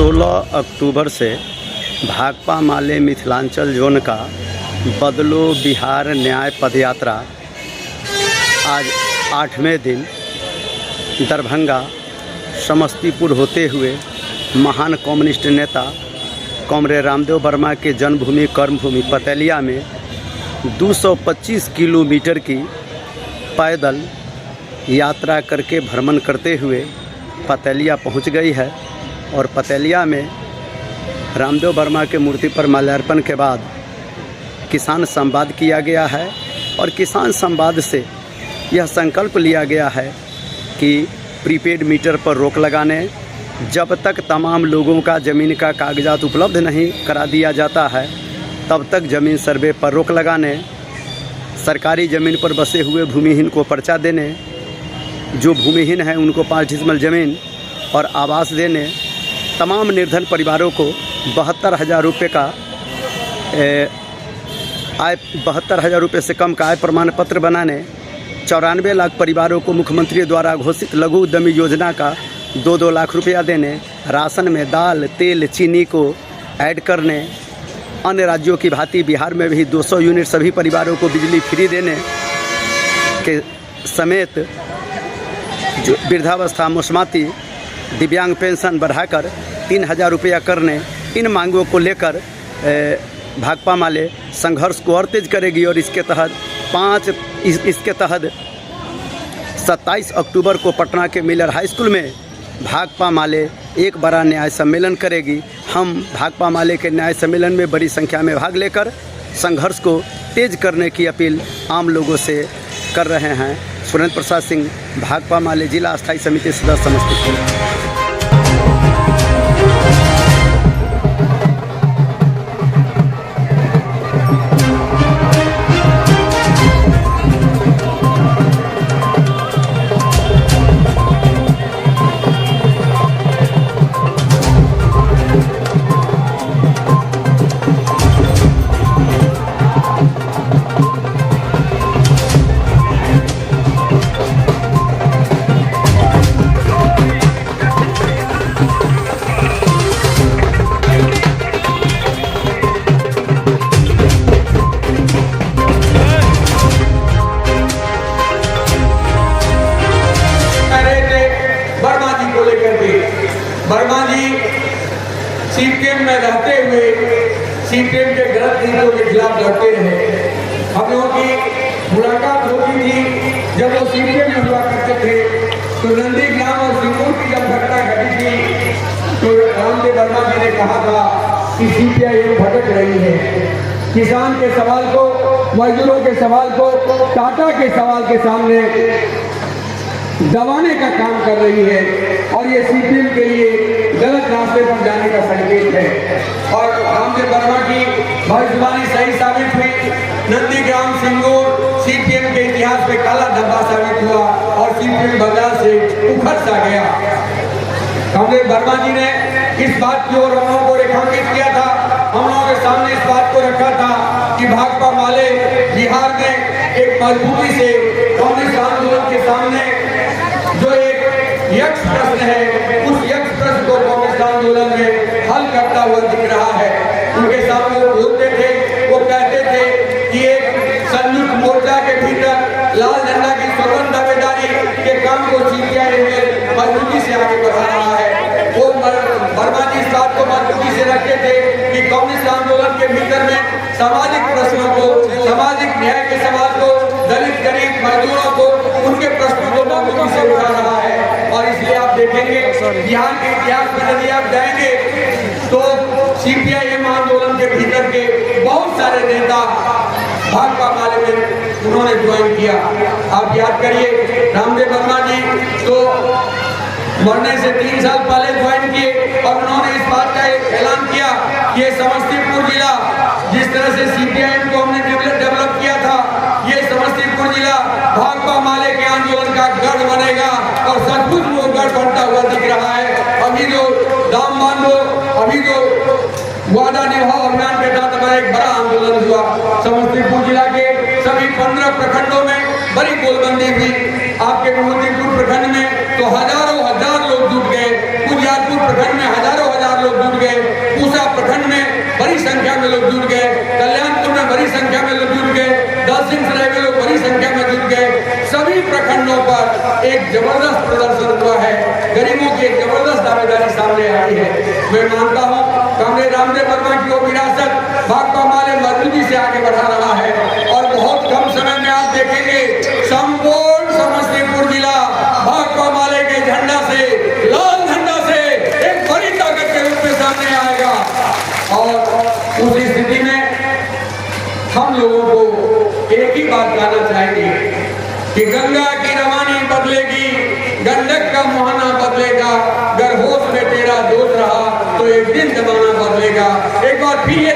16 अक्टूबर से भाकपा माले मिथिलांचल जोन का बदलो बिहार न्याय पदयात्रा आज 8वें दिन दरभंगा समस्तीपुर होते हुए महान कम्युनिस्ट नेता कॉमरेड रामदेव वर्मा के जन्मभूमि कर्मभूमि पतेलिया में 225 किलोमीटर की पैदल यात्रा करके भ्रमण करते हुए पतेलिया पहुंच गई है। और पतेलिया में रामदेव वर्मा के मूर्ति पर माल्यार्पण के बाद किसान संवाद किया गया है। और किसान संवाद से यह संकल्प लिया गया है कि प्रीपेड मीटर पर रोक लगाने, जब तक तमाम लोगों का ज़मीन का कागजात उपलब्ध नहीं करा दिया जाता है तब तक ज़मीन सर्वे पर रोक लगाने, सरकारी ज़मीन पर बसे हुए भूमिहीन को पर्चा देने, जो भूमिहीन हैं उनको 5 डिसमिल ज़मीन और आवास देने, तमाम निर्धन परिवारों को 72,000 रुपये का आय 72,000 रुपये से कम का आय प्रमाण पत्र बनाने, 94 लाख परिवारों को मुख्यमंत्री द्वारा घोषित लघु उद्यमी योजना का 2-2 लाख रुपया देने, राशन में दाल तेल चीनी को ऐड करने, अन्य राज्यों की भांति बिहार में भी 200 यूनिट सभी परिवारों को बिजली फ्री देने के समेत जो वृद्धावस्था मुस्माती दिव्यांग पेंशन बढ़ाकर 3,000 रुपया करने, इन मांगों को लेकर भाकपा माले संघर्ष को और तेज करेगी। और इसके तहत 27 अक्टूबर को पटना के मिलर हाई स्कूल में भाकपा माले एक बड़ा न्याय सम्मेलन करेगी। हम भाकपा माले के न्याय सम्मेलन में बड़ी संख्या में भाग लेकर संघर्ष को तेज करने की अपील आम लोगों से कर रहे हैं। सुरेंद्र प्रसाद सिंह, भाकपा माले जिला अस्थायी समिति सदस्य समस्तीपुर। वर्मा जी सीपीएम में रहते हुए सीपीएम के गलत नीतियों के खिलाफ लड़ते रहे। हम लोगों की मुलाकात होती थी जब वो सीपीएम में हुआ करते थे, तो नंदीग्राम और सिंगूर की जब घटना घटी थी तो रामदेव वर्मा जी ने कहा था कि सीपीआईएम भटक रही है, किसान के सवाल को, मजदूरों के सवाल को, टाटा के सवाल के सामने दबाने का काम कर रही है और ये सीपीएम के लिए गलत रास्ते पर जाने का संकेत है। और रामदेव वर्मा की भविष्यवाणी सही साबित हुई। नंदीग्राम सिंगूर सीपीएम के इतिहास में काला धब्बा साबित हुआ और सीपीएम बाजार से उखड़ सा गया। रामदेव वर्मा जी ने इस बात की ओर हम लोगों को रेखांकित किया था, हम लोगों के सामने इस बात को रखा था कि भाकपा माले बिहार में एक मजबूती से कांग्रेस आंदोलन के सामने जो एक यक्ष प्रश्न है, उस यक्ष प्रश्न को कांग्रेस आंदोलन में हल करता हुआ दिख रहा है। उनके सामने वो बोलते थे, वो कहते थे कि एक संयुक्त मोर्चा के भीतर लाल झंडा की स्वतंत्र दावेदारी के काम को सीपीआईएम मजबूती से आगे बढ़ा रहा है। वो वर्मा जी इस बात को मजबूती से रखते थे कि कांग्रेस आंदोलन के भीतर में सामाजिक प्रश्नों को, सामाजिक न्याय के सवाल को, दलित गरीब मजदूरों को, उनके प्रश्नों को मजबूती से उठा रहा है। और इसलिए आप देखेंगे बिहार के इतिहास में यदि आप जाएंगे तो सीपीआईएम आंदोलन के भीतर के बहुत सारे नेता भाकपा माले में उन्होंने ज्वाइन किया। आप याद करिए रामदेव वर्मा जी तो मरने से 3 साल पहले ज्वाइन किए और उन्होंने इस बात का ऐलान किया कि ये समस्तीपुर जिला जिस तरह से सीपीआईएम को हमने डेवलप किया था, ये समस्तीपुर जिला भाकपा माले के आंदोलन का गढ़ बनेगा और सचमुच वो गढ़ बनता हुआ दिख रहा है। अभी जो दाम बांधो, अभी जो वादा निभाओ अभियान के तहत हमारा एक बड़ा आंदोलन हुआ। समस्तीपुर जिला के सभी 15 प्रखंडों में बड़ी गोलबंदी हुई। आपके विभूतिपुर प्रखंड में तो हजारों हजार लोग जुट गए, उजियारपुर प्रखंड में हजारों हजार लोग जुट गए, पूसा प्रखंड में बड़ी संख्या में लोग जुट गए, कल्याणपुर में बड़ी संख्या में लोग जुट गए, दलसिंह सराय में लोग बड़ी संख्या में जुट गए। सभी प्रखंडों पर एक जबरदस्त प्रदर्शन हुआ है, गरीबों की एक जबरदस्त दावेदारी सामने आई है। मैं मानता हूँ कामरेड रामदेव वर्मा की वो विरासत भाकपा माले मजबूती से आगे बढ़ा रहा है और बहुत कम समय में आप देखेंगे संपूर्ण समस्तीपुर जिला भाकपा माले के झंडा से, लाल झंडा से एक बड़ी ताकत के रूप में सामने आएगा। और उस स्थिति में हम लोगों को एक ही बात कहना चाहेंगे कि गंगा की रवानी बदलेगी, गंडक का मुहाना बदलेगा, अगर होश में तेरा जोश रहा तो एक दिन जमाना बदलेगा। एक बार फिर ये